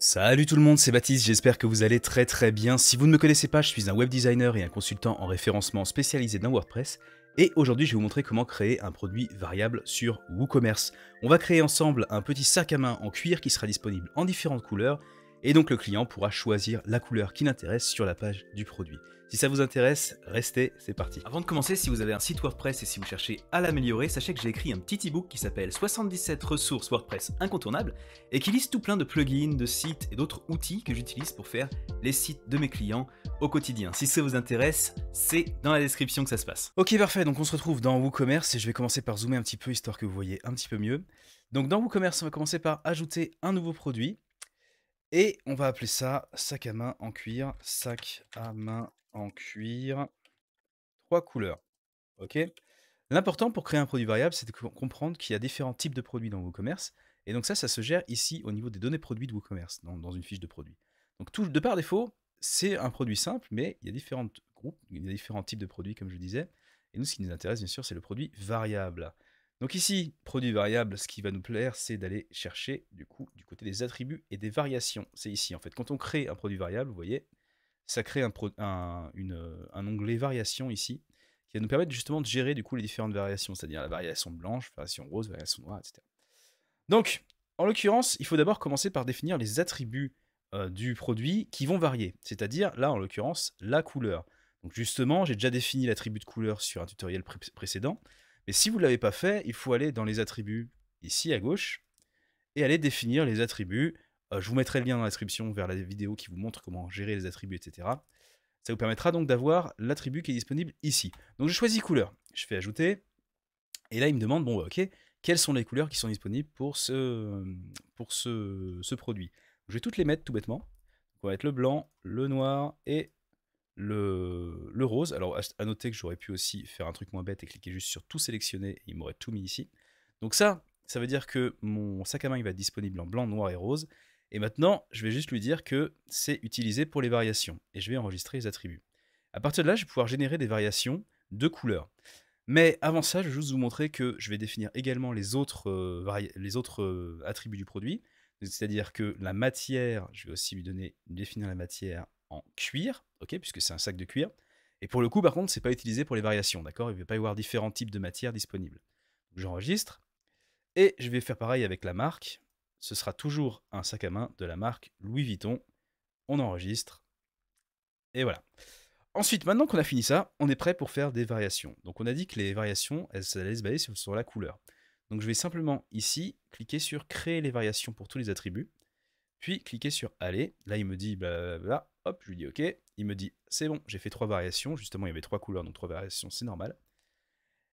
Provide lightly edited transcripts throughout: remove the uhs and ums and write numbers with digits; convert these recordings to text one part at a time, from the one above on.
Salut tout le monde, c'est Baptiste, j'espère que vous allez très bien. Si vous ne me connaissez pas, je suis un web designer et un consultant en référencement spécialisé dans WordPress. Et aujourd'hui, je vais vous montrer comment créer un produit variable sur WooCommerce. On va créer ensemble un petit sac à main en cuir qui sera disponible en différentes couleurs. Et donc le client pourra choisir la couleur qui l'intéresse sur la page du produit. Si ça vous intéresse, restez, c'est parti. Avant de commencer, si vous avez un site WordPress et si vous cherchez à l'améliorer, sachez que j'ai écrit un petit ebook qui s'appelle 77 ressources WordPress incontournables et qui liste tout plein de plugins, de sites et d'autres outils que j'utilise pour faire les sites de mes clients au quotidien. Si ça vous intéresse, c'est dans la description que ça se passe. Ok, parfait, donc on se retrouve dans WooCommerce et je vais commencer par zoomer un petit peu histoire que vous voyez un petit peu mieux. Donc dans WooCommerce, on va commencer par ajouter un nouveau produit et on va appeler ça sac à main en cuir, sac à main en cuir, 3 couleurs. Ok. L'important pour créer un produit variable, c'est de comprendre qu'il y a différents types de produits dans WooCommerce. Et donc ça se gère ici au niveau des données produits de WooCommerce, dans une fiche de produit. Donc de par défaut, c'est un produit simple, mais il y a différents groupes, il y a différents types de produits, comme je disais. Et nous, ce qui nous intéresse, bien sûr, c'est le produit variable. Donc ici, produit variable, ce qui va nous plaire, c'est d'aller chercher, du coup, du côté des attributs et des variations. C'est ici, en fait. Quand on crée un produit variable, vous voyez, ça crée un onglet variation ici, qui va nous permettre justement de gérer du coup les différentes variations, c'est-à-dire la variation blanche, variation rose, variation noire, etc. Donc, en l'occurrence, il faut d'abord commencer par définir les attributs du produit qui vont varier, c'est-à-dire là en l'occurrence la couleur. Donc justement, j'ai déjà défini l'attribut de couleur sur un tutoriel précédent, mais si vous ne l'avez pas fait, il faut aller dans les attributs ici à gauche et aller définir les attributs. Je vous mettrai le lien dans la description vers la vidéo qui vous montre comment gérer les attributs, etc. Ça vous permettra donc d'avoir l'attribut qui est disponible ici. Donc je choisis couleur, je fais ajouter, et là il me demande, bon ok, quelles sont les couleurs qui sont disponibles pour ce produit. Je vais toutes les mettre tout bêtement. Donc on va mettre le blanc, le noir et le rose. Alors à noter que j'aurais pu aussi faire un truc moins bête et cliquer juste sur tout sélectionner, et il m'aurait tout mis ici. Donc ça veut dire que mon sac à main il va être disponible en blanc, noir et rose. Et maintenant, je vais juste lui dire que c'est utilisé pour les variations. Et je vais enregistrer les attributs. À partir de là, je vais pouvoir générer des variations de couleurs. Mais avant ça, je vais juste vous montrer que je vais définir également les autres attributs du produit. C'est-à-dire que la matière, je vais aussi lui définir la matière en cuir, ok, puisque c'est un sac de cuir. Et pour le coup, par contre, c'est pas utilisé pour les variations, d'accord. Il ne va pas y avoir différents types de matières disponibles. J'enregistre. Et je vais faire pareil avec la marque. Ce sera toujours un sac à main de la marque Louis Vuitton. On enregistre. Et voilà. Ensuite, maintenant qu'on a fini ça, on est prêt pour faire des variations. Donc on a dit que les variations, elles allaient se baser sur la couleur. Donc je vais simplement ici cliquer sur créer les variations pour tous les attributs. Puis cliquer sur aller. Là il me dit blablabla. Hop, je lui dis OK. Il me dit c'est bon, j'ai fait 3 variations. Justement il y avait 3 couleurs, donc 3 variations c'est normal.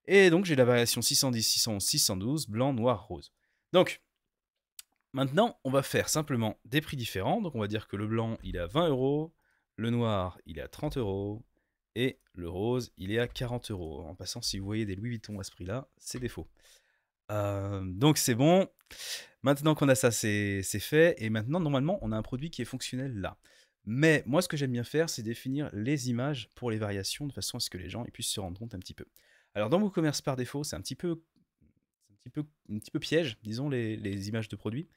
Et donc j'ai la variation 610, 611, 612, blanc, noir, rose. Donc maintenant on va faire simplement des prix différents. Donc on va dire que le blanc il est à 20 euros, le noir il est à 30 euros et le rose il est à 40 euros. En passant, si vous voyez des Louis Vuitton à ce prix-là, c'est des faux. Donc c'est bon. Maintenant qu'on a ça, c'est fait. Et maintenant, normalement, on a un produit qui est fonctionnel là. Mais moi, ce que j'aime bien faire, c'est définir les images pour les variations de façon à ce que les gens ils puissent se rendre compte un petit peu. Alors dans WooCommerce par défaut, c'est un petit peu piège, disons, les images de produits,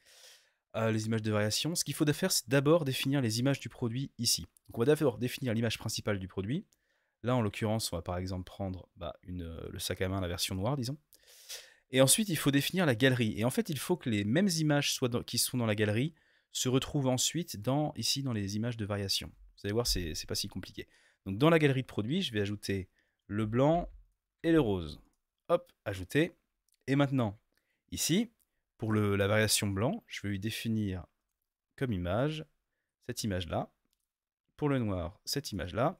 les images de variation. Ce qu'il faut faire, c'est d'abord définir les images du produit ici. Donc on va d'abord définir l'image principale du produit. Là, en l'occurrence, on va par exemple prendre le sac à main, la version noire, disons. Et ensuite, il faut définir la galerie. Et en fait, il faut que les mêmes images qui sont dans la galerie se retrouvent ensuite ici dans les images de variation. Vous allez voir, c'est pas si compliqué. Donc dans la galerie de produits, je vais ajouter le blanc et le rose. Hop, ajouter. Et maintenant, ici, pour la variation blanc, je vais lui définir comme image cette image-là. Pour le noir, cette image-là.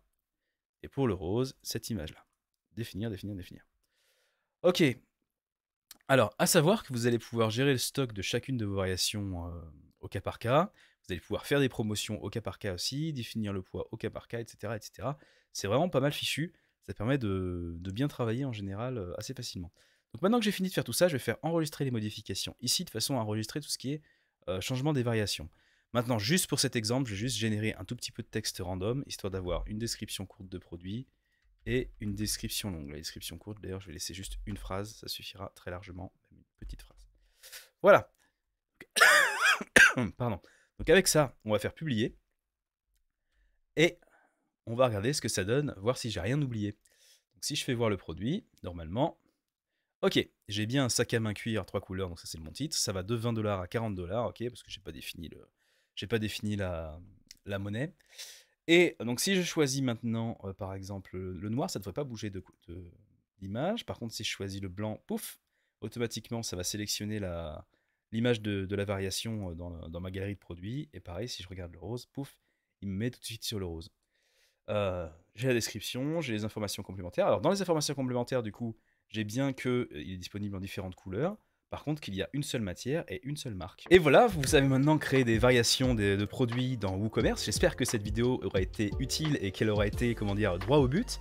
Et pour le rose, cette image-là. Définir, définir, définir. Ok. Alors, à savoir que vous allez pouvoir gérer le stock de chacune de vos variations au cas par cas. Vous allez pouvoir faire des promotions au cas par cas aussi, définir le poids au cas par cas, etc. etc. C'est vraiment pas mal fichu. Ça permet de bien travailler en général assez facilement. Donc maintenant que j'ai fini de faire tout ça, je vais faire enregistrer les modifications ici de façon à enregistrer tout ce qui est changement des variations. Maintenant, juste pour cet exemple, je vais juste générer un tout petit peu de texte random, histoire d'avoir une description courte de produit et une description longue. La description courte, d'ailleurs, je vais laisser juste une phrase, ça suffira très largement, même une petite phrase. Voilà. Pardon. Donc Donc avec ça, on va faire publier. Et on va regarder ce que ça donne, voir si j'ai rien oublié. Donc si je fais voir le produit, normalement, ok, j'ai bien un sac à main cuir 3 couleurs, donc ça c'est mon titre. Ça va de 20 $ à 40 $, ok, parce que j'ai pas défini la monnaie. Et donc si je choisis maintenant, par exemple, le noir, ça ne devrait pas bouger d'image. Par contre, si je choisis le blanc, pouf, automatiquement, ça va sélectionner l'image de la variation dans ma galerie de produits. Et pareil, si je regarde le rose, pouf, il me met tout de suite sur le rose. J'ai la description, j'ai les informations complémentaires. Alors dans les informations complémentaires, du coup, j'ai bien qu'il est disponible en différentes couleurs. Par contre, qu'il y a une seule matière et une seule marque. Et voilà, vous savez maintenant créer des variations de produits dans WooCommerce. J'espère que cette vidéo aura été utile et qu'elle aura été, comment dire, droit au but.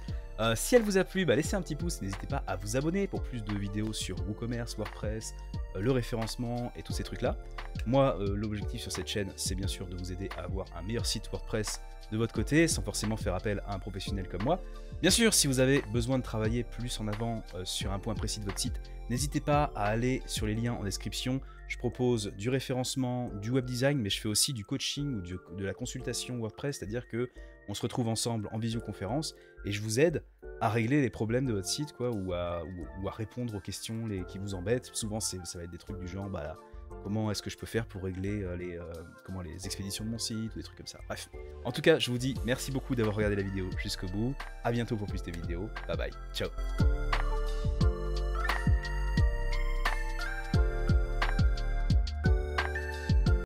Si elle vous a plu, laissez un petit pouce, n'hésitez pas à vous abonner pour plus de vidéos sur WooCommerce, WordPress, le référencement et tous ces trucs-là. Moi, l'objectif sur cette chaîne, c'est bien sûr de vous aider à avoir un meilleur site WordPress de votre côté, sans forcément faire appel à un professionnel comme moi. Bien sûr, si vous avez besoin de travailler plus en avant sur un point précis de votre site, n'hésitez pas à aller sur les liens en description. Je propose du référencement, du web design, mais je fais aussi du coaching ou de la consultation WordPress, c'est-à-dire que on se retrouve ensemble en visioconférence et je vous aide à régler les problèmes de votre site, quoi, ou à répondre aux questions qui vous embêtent. Souvent, ça va être des trucs du genre, comment est-ce que je peux faire pour régler les expéditions de mon site ou des trucs comme ça. Bref. En tout cas, je vous dis merci beaucoup d'avoir regardé la vidéo jusqu'au bout. À bientôt pour plus de vidéos. Bye bye. Ciao.